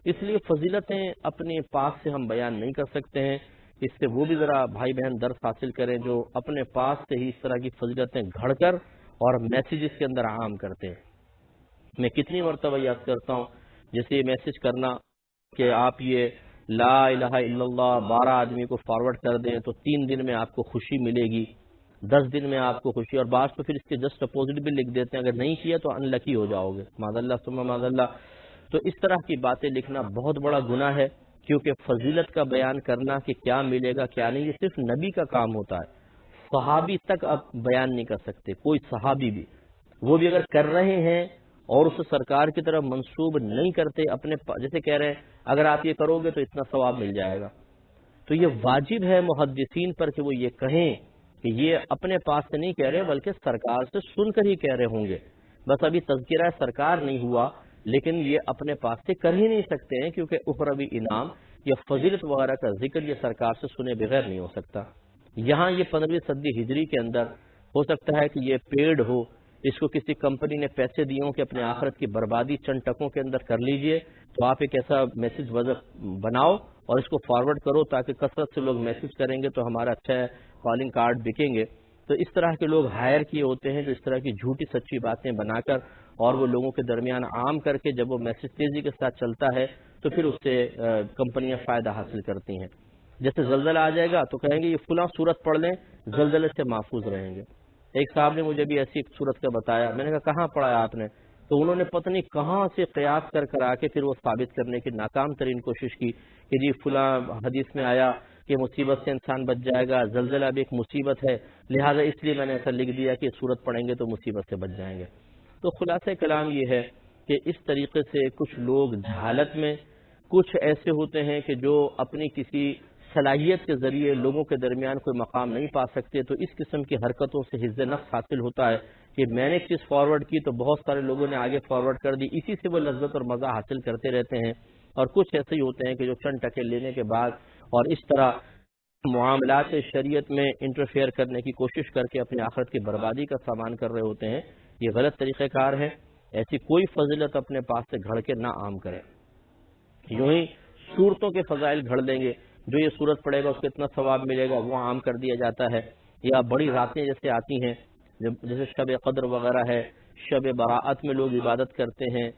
اس لیے فضیلتیں اپنے پاس سے ہم بیان نہیں کر سکتے ہیں. اس سے وہ بھی ذرا بھائی بہن درس حاصل کریں جو اپنے پاس سے ہی اس طرح کی فضیلتیں گھڑ کر اور میسیج اس کے اندر عام کرتے ہیں. میں کتنی مرتبہ یاد کرتا ہوں جیسے یہ میسیج کرنا کہ آپ یہ لا الہ الا اللہ 12 آدمی کو فارورڈ کر دیں تو 3 دن میں آپ کو خوشی ملے گی، 10 دن میں آپ کو خوشی، اور بعض تو پھر اس کے جسٹ اپوزٹ بھی لکھ دیتے ہیں اگر نہیں کیا تو ان لکی ہو جاؤ گے، معاذ اللہ ثم معاذ اللہ. تو اس طرح کی باتیں لکھنا بہت بڑا گناہ ہے، کیونکہ فضیلت کا بیان کرنا کہ کیا ملے گا کیا نہیں، یہ صرف نبی کا کام ہوتا ہے. صحابی تک آپ بیان نہیں کر سکتے، کوئی صحابی بھی، وہ بھی اگر کر رہے ہیں اور اسے سرکار کی طرف منسوب نہیں کرتے اپنے جیسے کہہ رہے ہیں اگر آپ یہ کرو گے تو اتنا ثواب مل جائے گا، تو یہ واجب ہے محدثین پر کہ وہ یہ کہیں کہ یہ اپنے پاس سے نہیں کہہ رہے بلکہ سرکار سے سن کر ہی کہہ رہے ہوں گے. بس ابھی تذکرہ سرکار نہیں ہوا لیکن یہ اپنے پاس سے کر ہی نہیں سکتے ہیں، کیونکہ اخروی انعام یا فضیلت وغیرہ کا ذکر یہ سرکار سے سنے بغیر نہیں ہو سکتا. یہاں یہ 15ویں صدی ہجری کے اندر ہو سکتا ہے کہ یہ پیڈ ہو، اس کو کسی کمپنی نے پیسے دیے ہوں کہ اپنے آخرت کی بربادی چند ٹکوں کے اندر کر لیجئے، تو آپ ایک ایسا میسج بناؤ اور اس کو فارورڈ کرو تاکہ کثرت سے لوگ میسج کریں گے تو ہمارا اچھا ہے کالنگ کارڈ بکیں گے. تو اس طرح کے لوگ ہائر کیے ہوتے ہیں جو اس طرح کی جھوٹی سچی باتیں بنا کر اور وہ لوگوں کے درمیان عام کر کے جب وہ میسج تیزی کے ساتھ چلتا ہے تو پھر اس سے کمپنیاں فائدہ حاصل کرتی ہیں. جیسے زلزلہ آ جائے گا تو کہیں گے یہ فلاں صورت پڑھ لیں زلزلے سے محفوظ رہیں گے. ایک صاحب نے مجھے بھی ایسی ایک صورت کا بتایا، میں نے کہا کہاں پڑھا ہے آپ نے؟ تو انہوں نے پتہ نہیں کہاں سے قیاس کر آ کے پھر وہ ثابت کرنے کی ناکام ترین کوشش کی کہ جی فلاں حدیث میں آیا کہ مصیبت سے انسان بچ جائے گا، زلزلہ بھی ایک مصیبت ہے، لہٰذا اس لیے میں نے ایسا لکھ دیا کہ صورت پڑھیں گے تو مصیبت سے بچ جائیں گے. تو خلاصہ کلام یہ ہے کہ اس طریقے سے کچھ لوگ جہالت میں، کچھ ایسے ہوتے ہیں کہ جو اپنی کسی صلاحیت کے ذریعے لوگوں کے درمیان کوئی مقام نہیں پا سکتے، تو اس قسم کی حرکتوں سے حفظ نفس حاصل ہوتا ہے کہ میں نے چیز فارورڈ کی تو بہت سارے لوگوں نے آگے فارورڈ کر دی، اسی سے وہ لذت اور مزہ حاصل کرتے رہتے ہیں. اور کچھ ایسے ہی ہوتے ہیں کہ جو چند ٹکے لینے کے بعد اور اس طرح معاملات شریعت میں انٹرفیئر کرنے کی کوشش کر کے اپنی آخرت کی بربادی کا سامان کر رہے ہوتے ہیں. یہ غلط طریقہ کار ہے. ایسی کوئی فضیلت اپنے پاس سے گھڑ کے نہ عام کریں. یوں ہی صورتوں کے فضائل گھڑ لیں گے، جو یہ صورت پڑے گا اس کو اتنا ثواب ملے گا، وہ عام کر دیا جاتا ہے. یا بڑی راتیں جیسے آتی ہیں جیسے شب قدر وغیرہ ہے، شب براءت میں لوگ عبادت کرتے ہیں،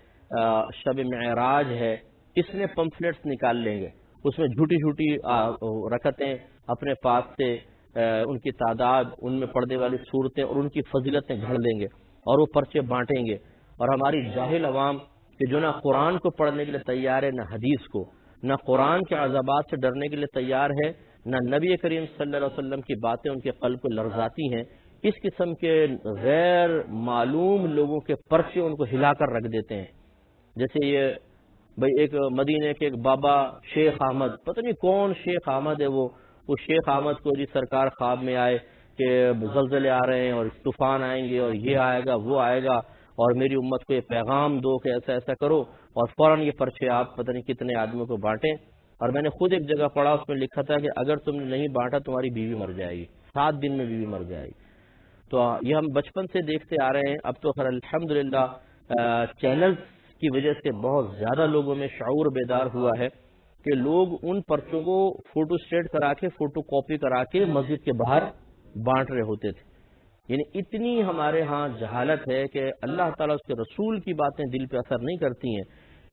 شب معراج ہے، اس میں پمفلیٹس نکال لیں گے، اس میں جھوٹی جھوٹی رکعتیں اپنے پاس سے ان کی تعداد، ان میں پڑھنے والی صورتیں اور ان کی فضیلتیں گھڑ لیں گے اور وہ پرچے بانٹیں گے. اور ہماری جاہل عوام کہ جو نہ قرآن کو پڑھنے کے لیے تیار ہے، نہ حدیث کو، نہ قرآن کے عذابات سے ڈرنے کے لیے تیار ہے، نہ نبی کریم صلی اللہ علیہ وسلم کی باتیں ان کے قلب کو لرزاتی ہیں، اس قسم کے غیر معلوم لوگوں کے پرچے ان کو ہلا کر رکھ دیتے ہیں. جیسے یہ بھئی ایک مدینے کے ایک بابا شیخ احمد، پتہ نہیں کون شیخ احمد ہے، وہ شیخ احمد کو جی سرکار خواب میں آئے کہ زلزلے آ رہے ہیں اور طوفان آئیں گے اور یہ آئے گا وہ آئے گا اور میری امت کو یہ پیغام دو کہ ایسا ایسا کرو، اور فوراً یہ پرچے آپ پتہ نہیں کتنے آدمیوں کو بانٹیں. اور میں نے خود ایک جگہ پڑھا، اس میں لکھا تھا کہ اگر تم نے نہیں بانٹا تمہاری بیوی مر جائے گی، 7 دن میں بیوی مر جائے گی. تو یہ ہم بچپن سے دیکھتے آ رہے ہیں. اب تو خیر الحمدللہ چینلز کی وجہ سے بہت زیادہ لوگوں میں شعور بیدار ہوا ہے کہ لوگ ان پرچوں کو فوٹو اسٹیٹ کرا کے، فوٹو کاپی کرا کے مسجد کے باہر بانٹ رہے ہوتے تھے. یعنی اتنی ہمارے ہاں جہالت ہے کہ اللہ تعالیٰ اس کے رسول کی باتیں دل پہ اثر نہیں کرتی ہیں،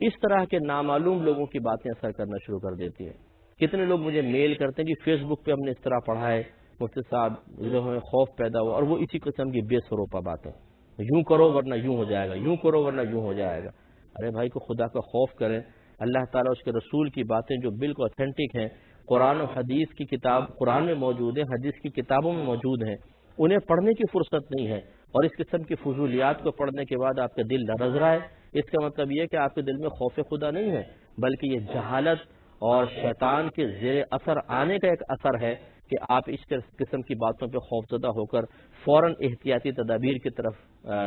اس طرح کے نامعلوم لوگوں کی باتیں اثر کرنا شروع کر دیتی ہیں. کتنے لوگ مجھے میل کرتے ہیں کہ فیس بک پہ ہم نے اس طرح پڑھا ہے مفتی صاحب، جو ہمیں خوف پیدا ہوا، اور وہ اسی قسم کی بے سروپا باتیں، یوں کرو ورنہ یوں ہو جائے گا، یوں کرو ورنہ یوں ہو جائے گا. ارے بھائی کو خدا کا خوف کریں. اللہ تعالیٰ اس کے رسول کی باتیں جو بالکل اتھینٹک ہیں، قرآن و حدیث کی کتاب قرآن میں موجود ہیں، حدیث کی کتابوں میں موجود ہیں، انہیں پڑھنے کی فرصت نہیں ہے. اور اس قسم کی فضولیات کو پڑھنے کے بعد آپ کا دل لرز رہا ہے، اس کا مطلب یہ کہ آپ کے دل میں خوف خدا نہیں ہے، بلکہ یہ جہالت اور شیطان کے زیر اثر آنے کا ایک اثر ہے کہ آپ اس قسم کی باتوں پہ خوفزدہ ہو کر فوراً احتیاطی تدابیر کی طرف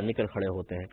نکل کھڑے ہوتے ہیں.